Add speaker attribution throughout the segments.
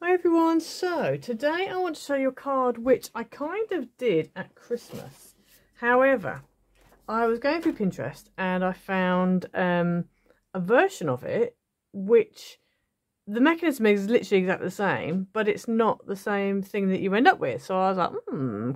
Speaker 1: Hi everyone, so today I want to show you a card which I kind of did at Christmas. However, I was going through Pinterest and I found a version of it which the mechanism is literally exactly the same, but it's not the same thing that you end up with. So I was like,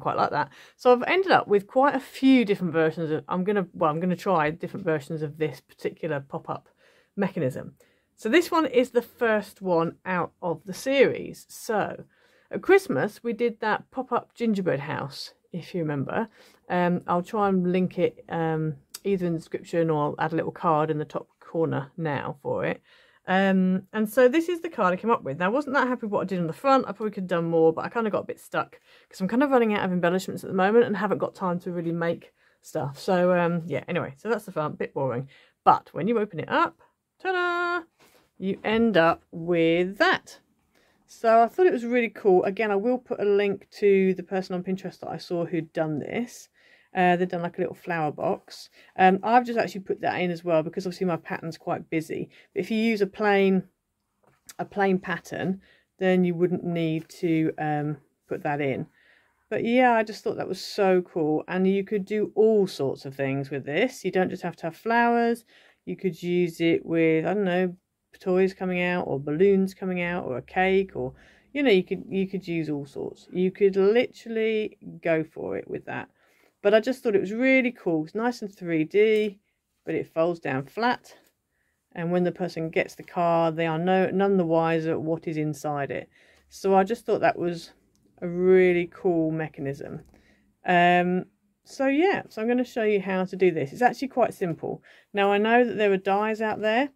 Speaker 1: quite like that. So I've ended up with quite a few different versions of, I'm gonna try different versions of this particular pop-up mechanism. So this one is the first one out of the series. So at Christmas we did that pop-up gingerbread house, if you remember. I'll try and link it either in the description or add a little card in the top corner now for it. And so this is the card I came up with. Now I wasn't that happy with what I did on the front. I probably could have done more, but I kind of got a bit stuck because I'm kind of running out of embellishments at the moment and haven't got time to really make stuff. So yeah, anyway, so that's the front, bit boring. But when you open it up, ta-da! You end up with that. So I thought it was really cool. Again, I will put a link to the person on Pinterest that I saw who'd done this. They've done like a little flower box. I've just actually put that in as well because obviously my pattern's quite busy. But if you use a plain pattern, then you wouldn't need to put that in. But yeah, I just thought that was so cool. And you could do all sorts of things with this. You don't just have to have flowers. You could use it with, I don't know, toys coming out or balloons coming out or a cake, or you know, you could use all sorts. You could literally go for it with that. But I just thought it was really cool. It's nice and 3D, but it folds down flat, and when the person gets the card they are none the wiser what is inside it. So I just thought that was a really cool mechanism. So yeah, so I'm going to show you how to do this. It's actually quite simple. Now I know that there are dies out there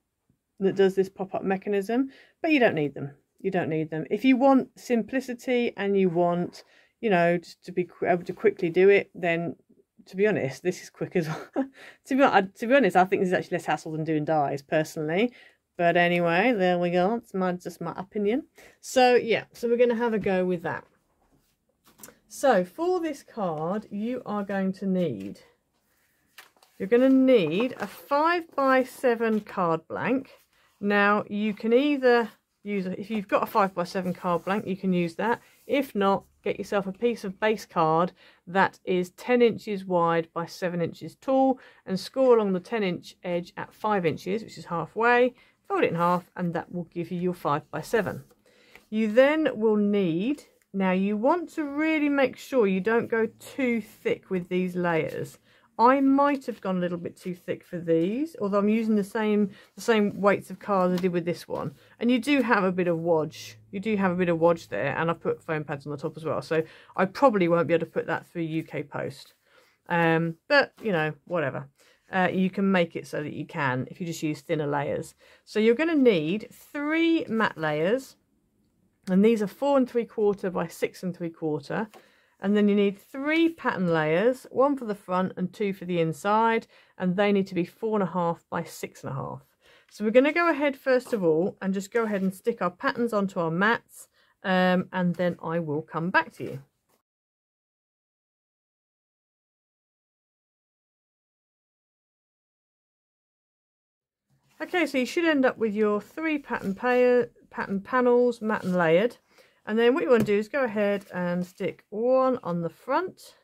Speaker 1: that does this pop-up mechanism, but you don't need them. You don't need them. If you want simplicity and you want, you know, just to be able to quickly do it, then to be honest, this is quick as well. to be honest, I think this is actually less hassle than doing dies personally. But anyway, there we go. It's just my opinion. So yeah, so we're going to have a go with that. So for this card, you're going to need a 5x7 card blank. Now you can either use, if you've got a 5x7 card blank, you can use that. If not, get yourself a piece of base card that is 10 inches wide by 7 inches tall, and score along the 10-inch edge at 5 inches, which is halfway. Fold it in half, and that will give you your 5x7. You then will need, now you want to really make sure you don't go too thick with these layers. I might have gone a little bit too thick for these, although I'm using the same weights of cards I did with this one. And you do have a bit of wodge. You do have a bit of wodge there, and I put foam pads on the top as well. So I probably won't be able to put that through UK Post. But, you know, whatever. You can make it so that you can if you just use thinner layers. So you're going to need 3 matte layers. And these are 4 3/4 by 6 3/4. And then you need 3 pattern layers, 1 for the front and 2 for the inside, and they need to be 4.5 by 6.5. So we're going to go ahead first of all and just go ahead and stick our patterns onto our mats, and then I will come back to you. Okay, so you should end up with your 3 pattern panels, matte and layered. And then what you want to do is go ahead and stick 1 on the front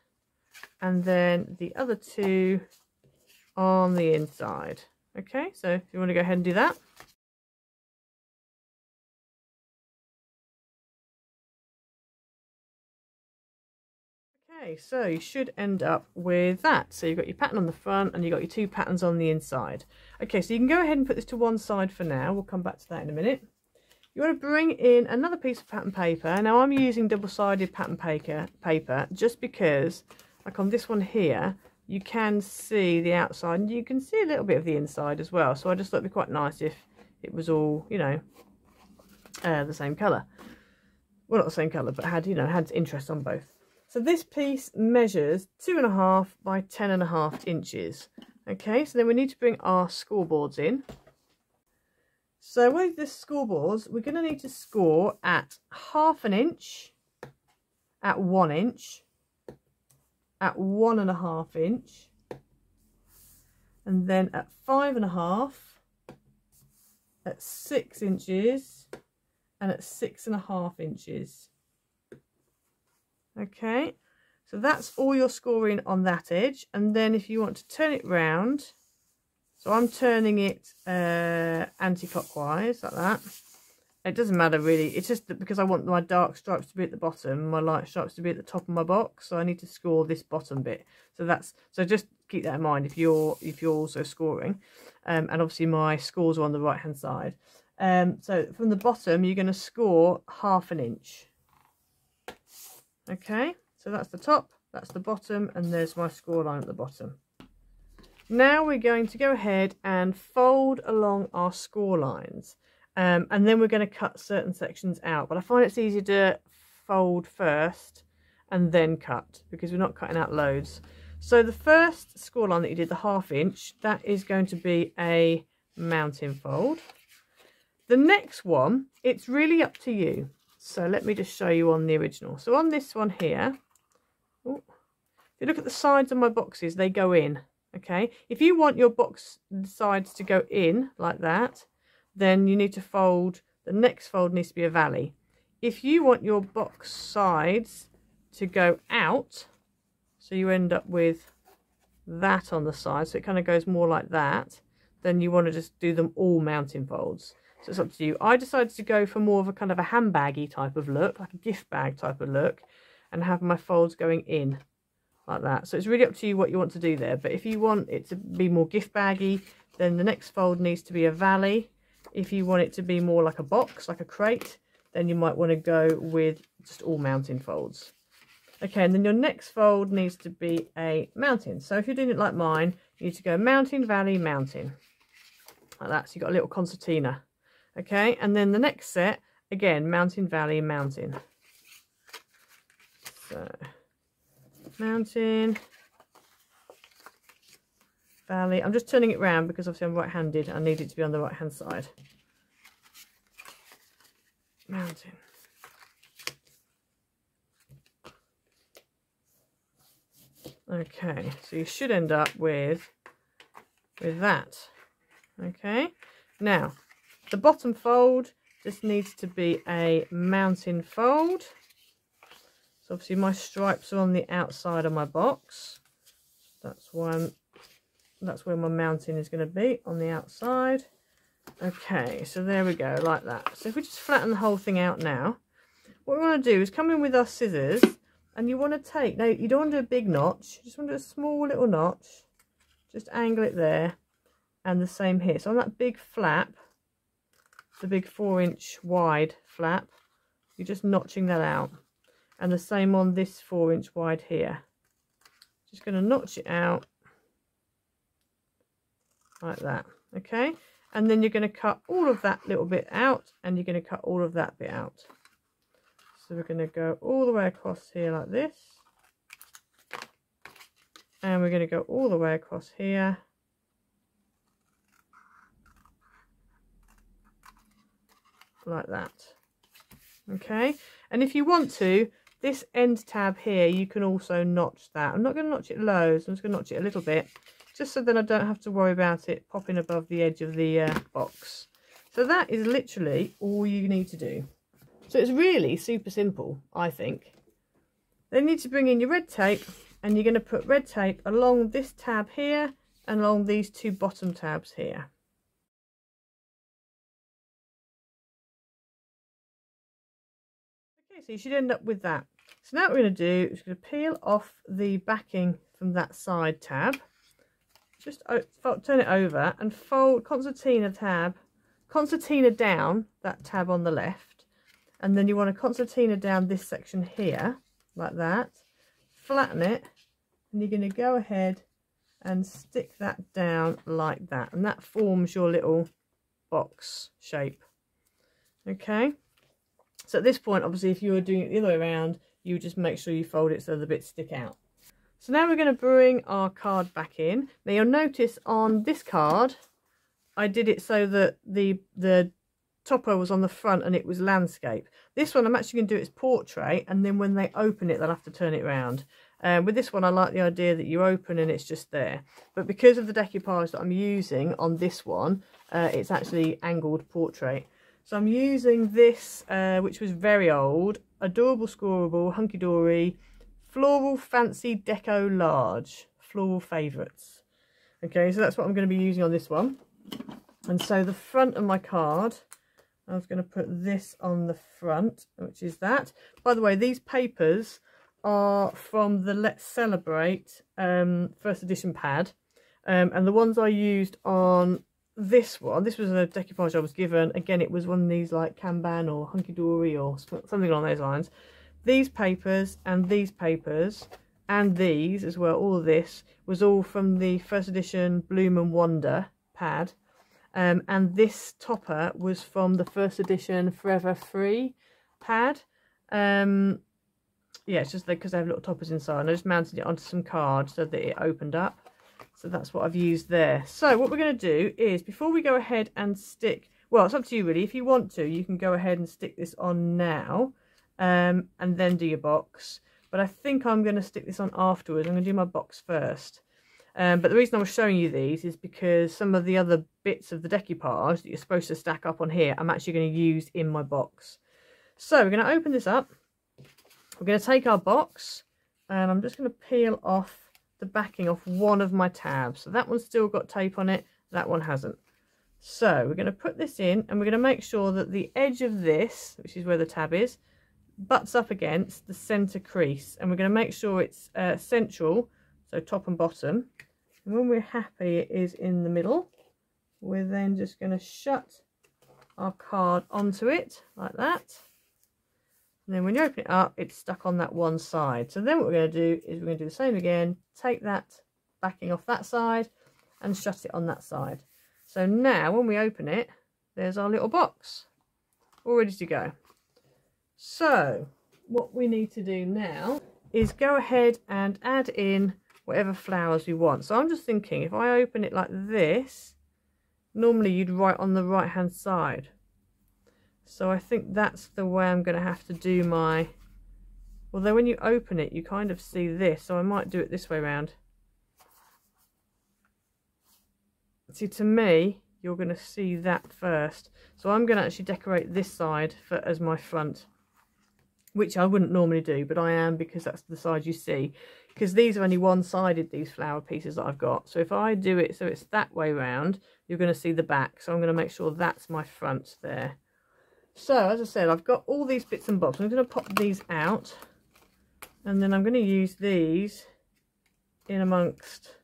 Speaker 1: and then the other 2 on the inside. Okay, so if you want to go ahead and do that. Okay, so you should end up with that. So you've got your pattern on the front and you've got your 2 patterns on the inside. Okay, so you can go ahead and put this to one side for now. We'll come back to that in a minute. You want to bring in another piece of pattern paper. Now I'm using double-sided pattern paper just because, like on this one here, you can see the outside and you can see a little bit of the inside as well. So I just thought it'd be quite nice if it was all, you know, the same colour. Well, not the same colour, but had, you know, had interest on both. So this piece measures 2.5 by 10.5 inches. Okay, so then we need to bring our scoreboards in. So with the scoreboards, we're going to need to score at 1/2 inch, at 1 inch, at 1.5 inch, and then at 5.5, at 6 inches, and at 6.5 inches. Okay, so that's all your scoring on that edge. And then if you want to turn it round, so I'm turning it anti-clockwise like that. It doesn't matter really, it's just that because I want my dark stripes to be at the bottom, my light stripes to be at the top of my box, so I need to score this bottom bit. So just keep that in mind if you're also scoring. And obviously my scores are on the right hand side. So from the bottom you're going to score 1/2 inch. Okay, so that's the top, that's the bottom, and there's my score line at the bottom. Now we're going to go ahead and fold along our score lines. And then we're going to cut certain sections out, but I find it's easier to fold first and then cut because we're not cutting out loads. So the first score line that you did, the 1/2 inch, that is going to be a mounting fold. The next one, it's really up to you. So let me just show you on the original. So on this one here, if you look at the sides of my boxes, they go in. Okay, if you want your box sides to go in like that, then you need to fold, the next fold needs to be a valley. If you want your box sides to go out, so you end up with that on the side, so it kind of goes more like that, then you want to just do them all mounting folds. So it's up to you. I decided to go for more of a kind of a handbaggy type of look, like a gift bag type of look, and have my folds going in like that. So it's really up to you what you want to do there. But if you want it to be more gift baggy, then the next fold needs to be a valley. If you want it to be more like a box, like a crate, then you might want to go with just all mounting folds. Okay, and then your next fold needs to be a mounting. So if you're doing it like mine, you need to go mounting, valley, mounting. Like that, so you've got a little concertina. Okay, and then the next set, again, mounting, valley, mounting. So, mounting, valley. I'm just turning it round because obviously I'm right-handed. I need it to be on the right-hand side. Mountain. Okay, so you should end up with that. Okay, now the bottom fold just needs to be a mounting fold. So obviously my stripes are on the outside of my box. That's where my mounting is going to be, on the outside. Okay, so there we go, like that. So if we just flatten the whole thing out now, what we want to do is come in with our scissors, and you want to take, now you don't want to do a big notch, you just want to do a small little notch, just angle it there, and the same here. So on that big flap, the big 4-inch wide flap, you're just notching that out, and the same on this 4-inch wide here. Just going to notch it out like that. Okay, and then you're going to cut all of that little bit out, and you're going to cut all of that bit out. So we're going to go all the way across here like this, and we're going to go all the way across here like that. Okay, and if you want to, this end tab here, you can also notch that. I'm not going to notch it loads, I'm just going to notch it a little bit, just so that I don't have to worry about it popping above the edge of the box. So that is literally all you need to do. So it's really super simple, I think. Then you need to bring in your red tape, and you're going to put red tape along this tab here and along these two bottom tabs here. Okay, so you should end up with that. So now what we're going to do is going to peel off the backing from that side tab. Just turn it over and fold concertina down that tab on the left, and then you want to concertina down this section here like that, flatten it, and you're going to go ahead and stick that down like that, and that forms your little box shape. Okay, so at this point, obviously, if you were doing it the other way around, you would just make sure you fold it so the bits stick out. So now we're going to bring our card back in. Now you'll notice on this card, I did it so that the topper was on the front and it was landscape. This one I'm actually going to do its portrait, and then when they open it, they'll have to turn it around. With this one, I like the idea that you open and it's just there. But because of the decoupage that I'm using on this one, it's actually angled portrait. So I'm using this, which was very old, Adorable Scoreable, Hunky Dory, Floral Fancy Deco Large, Floral Favourites. Okay, so that's what I'm going to be using on this one. And so the front of my card, I was going to put this on the front, which is that. By the way, these papers are from the Let's Celebrate first edition pad. And the ones I used on this one, this was a decoupage I was given. Again, it was one of these like Kanban or Hunky Dory or something along those lines. These papers and these papers and these as well, all of this was all from the first edition Bloom and Wonder pad. And this topper was from the first edition Forever Free pad. Yeah, it's just because they have little toppers inside, and I just mounted it onto some cards so that it opened up. So that's what I've used there. So what we're going to do is, before we go ahead and stick, well, it's up to you really. If you want to, you can go ahead and stick this on now, and then do your box. But I think I'm going to stick this on afterwards. I'm going to do my box first. But the reason I was showing you these is because some of the other bits of the decoupage that you're supposed to stack up on here, I'm actually going to use in my box. So we're going to open this up. We're going to take our box, and I'm just going to peel off the backing off one of my tabs. So that one's still got tape on it, that one hasn't. So we're going to put this in, and we're going to make sure that the edge of this, which is where the tab is, butts up against the center crease, and we're going to make sure it's central, so top and bottom. And when we're happy it is in the middle, we're then just going to shut our card onto it like that. And then when you open it up, it's stuck on that one side. So then what we're going to do is we're going to do the same again, take that backing off that side and shut it on that side. So now when we open it, there's our little box all ready to go. So what we need to do now is go ahead and add in whatever flowers we want. So I'm just thinking, if I open it like this, normally you'd write on the right hand side. So I think that's the way I'm going to have to do my, although when you open it you kind of see this, so I might do it this way around. See, to me you're going to see that first, so I'm going to actually decorate this side as my front, which I wouldn't normally do, but I am, because that's the side you see, because these are only one-sided, these flower pieces that I've got. So if I do it so it's that way round, you're going to see the back, so I'm going to make sure that's my front there. So as I said, I've got all these bits and bobs. I'm going to pop these out, and then I'm going to use these in amongst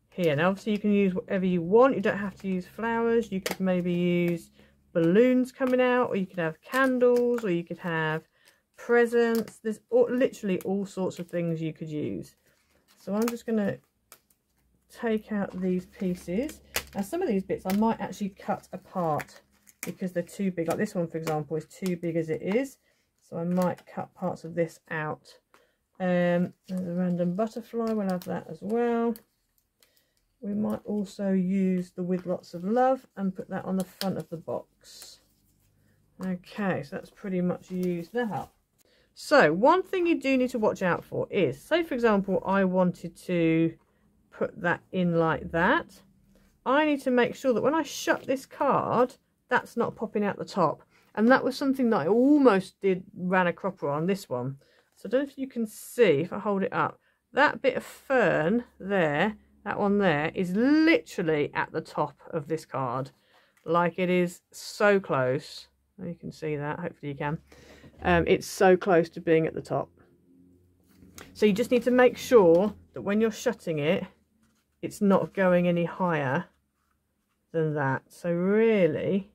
Speaker 1: here. Now obviously you can use whatever you want, you don't have to use flowers. You could maybe use balloons coming out, or you could have candles, or you could have presents. There's literally all sorts of things you could use. So I'm just going to take out these pieces. Now some of these bits I might actually cut apart because they're too big. Like this one, for example, is too big as it is, so I might cut parts of this out. There's a random butterfly, we'll have that as well. We might also use the With Lots of Love and put that on the front of the box. Okay, so that's pretty much used that up. So one thing you do need to watch out for is, say for example I wanted to put that in like that, I need to make sure that when I shut this card, that's not popping out the top. And that was something that I almost ran a cropper on this one. So I don't know if you can see, if I hold it up, that bit of fern there, that one there, is literally at the top of this card. Like, it is so close. You can see that, hopefully you can. It's so close to being at the top. So you just need to make sure that when you're shutting it, it's not going any higher than that. So really,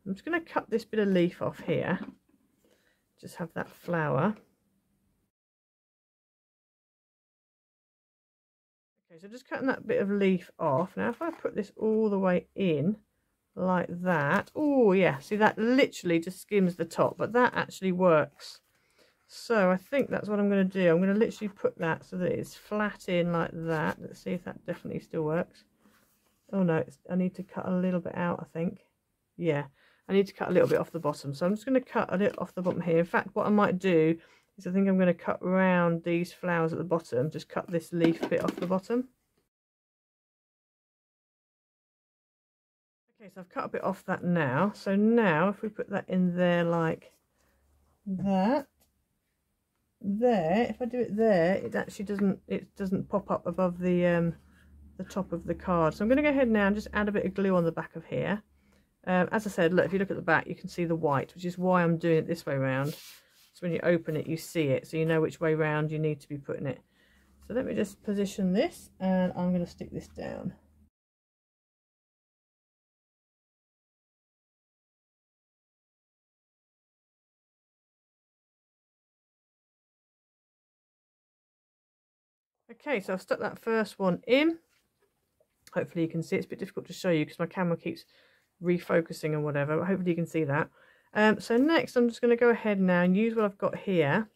Speaker 1: I'm just going to cut this bit of leaf off here. Just have that flower. Okay, so just cutting that bit of leaf off. Now if I put this all the way in like that, oh yeah, see, that literally just skims the top, but that actually works. So I think that's what I'm going to do. I'm going to literally put that so that it's flat in like that. Let's see if that definitely still works. Oh no, I need to cut a little bit out, I think. Yeah, I need to cut a little bit off the bottom. So I'm just going to cut a little off the bottom here. In fact, what I might do is I think I'm going to cut around these flowers at the bottom. Just cut this leaf bit off the bottom. Okay, so I've cut a bit off that now. So now if we put that in there like that, there, if I do it there, it actually doesn't pop up above the top of the card. So I'm going to go ahead now and just add a bit of glue on the back of here. As I said, look, if you look at the back, you can see the white, which is why I'm doing it this way around. So when you open it, you see it, so you know which way round you need to be putting it. So let me just position this, and I'm going to stick this down. Okay, so I've stuck that first one in. Hopefully you can see. It's a bit difficult to show you because my camera keeps refocusing and whatever, but hopefully you can see that. So next I'm just going to go ahead now and use what I've got here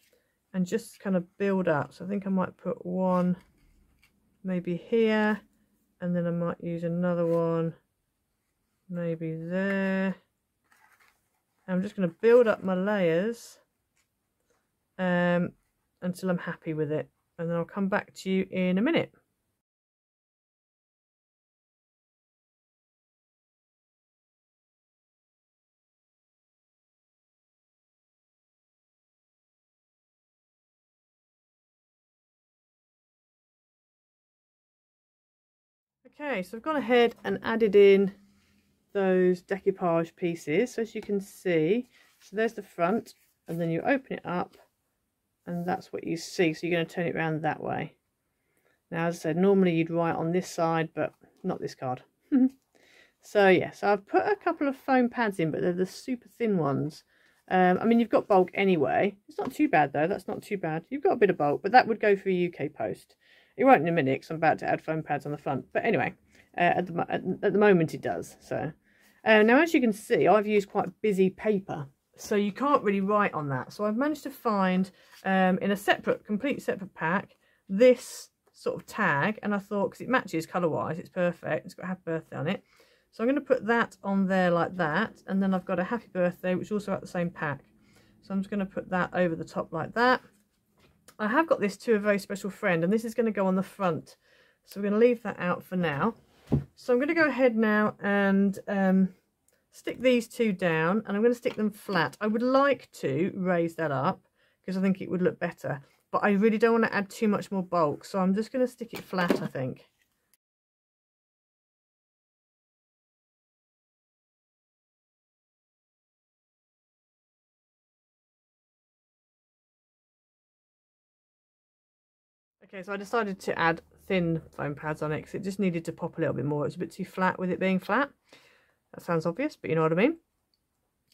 Speaker 1: and just kind of build up. So I think I might put one maybe here, and then I might use another one maybe there. I'm just going to build up my layers until I'm happy with it, and then I'll come back to you in a minute. Okay, so I've gone ahead and added in those decoupage pieces. So as you can see, so there's the front, and then you open it up and that's what you see. So you're going to turn it around that way. Now, as I said, normally you'd write on this side, but not this card. So yeah, so I've put a couple of foam pads in, but they're the super thin ones. I mean, you've got bulk anyway. It's not too bad though. That's not too bad. You've got a bit of bulk, but that would go for a UK post. It won't in a minute because I'm about to add foam pads on the front. But anyway, at the moment it does. So now, as you can see, I've used quite busy paper, so you can't really write on that. So I've managed to find in a complete separate pack this sort of tag, and I thought because it matches colour-wise, it's perfect. It's got happy birthday on it. So I'm going to put that on there like that, and then I've got a happy birthday, which is also at the same pack. So I'm just going to put that over the top like that. I have got this to a very special friend, and this is going to go on the front. So we're going to leave that out for now. So I'm going to go ahead now and stick these two down, and I'm going to stick them flat. I would like to raise that up because I think it would look better, but I really don't want to add too much more bulk. So I'm just going to stick it flat, I think. Okay, so I decided to add thin foam pads on it because it just needed to pop a little bit more. It was a bit too flat with it being flat. That sounds obvious, but you know what I mean.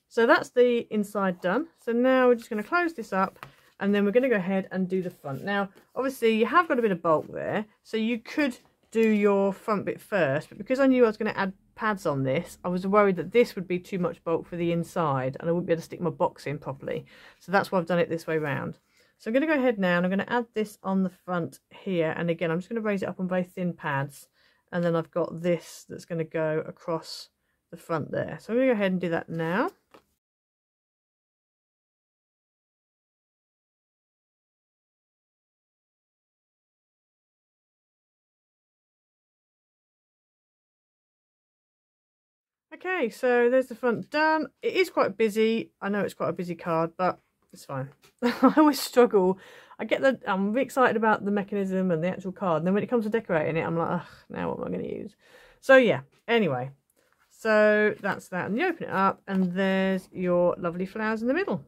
Speaker 1: So that's the inside done. So now we're just going to close this up, and then we're going to go ahead and do the front. Now, obviously, you have got a bit of bulk there, so you could do your front bit first, but because I knew I was going to add pads on this, I was worried that this would be too much bulk for the inside, and I wouldn't be able to stick my box in properly. So that's why I've done it this way round. So I'm going to go ahead now and I'm going to add this on the front here, and again I'm just going to raise it up on very thin pads, and then I've got this that's going to go across the front there. So I'm going to go ahead and do that now. Okay, so there's the front done. It is quite busy. I know it's quite a busy card, but it's fine. I always struggle. I'm really excited about the mechanism and the actual card, and then when it comes to decorating it, I'm like, ugh, now what am I going to use? So yeah, anyway, so that's that. And you open it up, and there's your lovely flowers in the middle.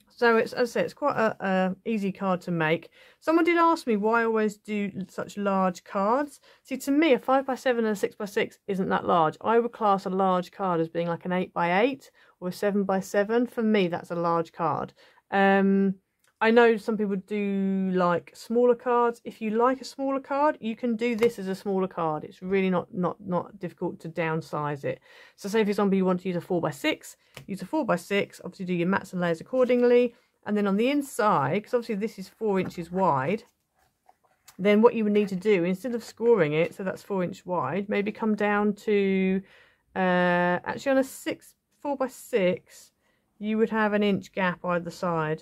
Speaker 1: So it's, as I say, it's quite a easy card to make. Someone did ask me why I always do such large cards. See, to me, a 5x7 and a 6x6 isn't that large. I would class a large card as being like an 8x8 or a 7x7. For me, that's a large card. I know some people do like smaller cards. If you like a smaller card, you can do this as a smaller card. It's really not difficult to downsize it. So say, for example, you want to use a 4x6, use a 4x6, obviously do your mats and layers accordingly. And then on the inside, because obviously this is 4 inches wide, then what you would need to do, instead of scoring it, so that's 4 inch wide, maybe come down to, actually on a 4x6, you would have an inch gap either side.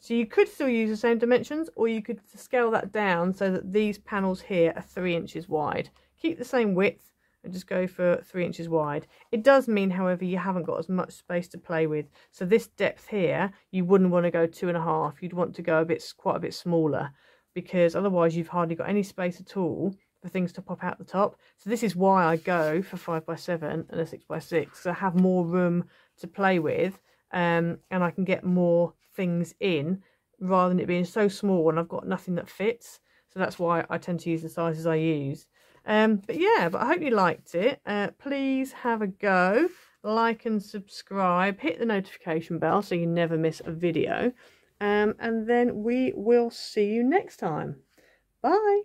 Speaker 1: So you could still use the same dimensions, or you could scale that down so that these panels here are 3 inches wide. Keep the same width, and just go for 3 inches wide. It does mean, however, you haven't got as much space to play with. So this depth here, you wouldn't want to go 2.5. You'd want to go quite a bit smaller, because otherwise you've hardly got any space at all for things to pop out the top. So this is why I go for 5x7 and a 6x6. So I have more room to play with, and I can get more things in rather than it being so small and I've got nothing that fits. So that's why I tend to use the sizes I use. But yeah, I hope you liked it. Please have a go, like and subscribe, hit the notification bell so you never miss a video. And then we will see you next time. Bye.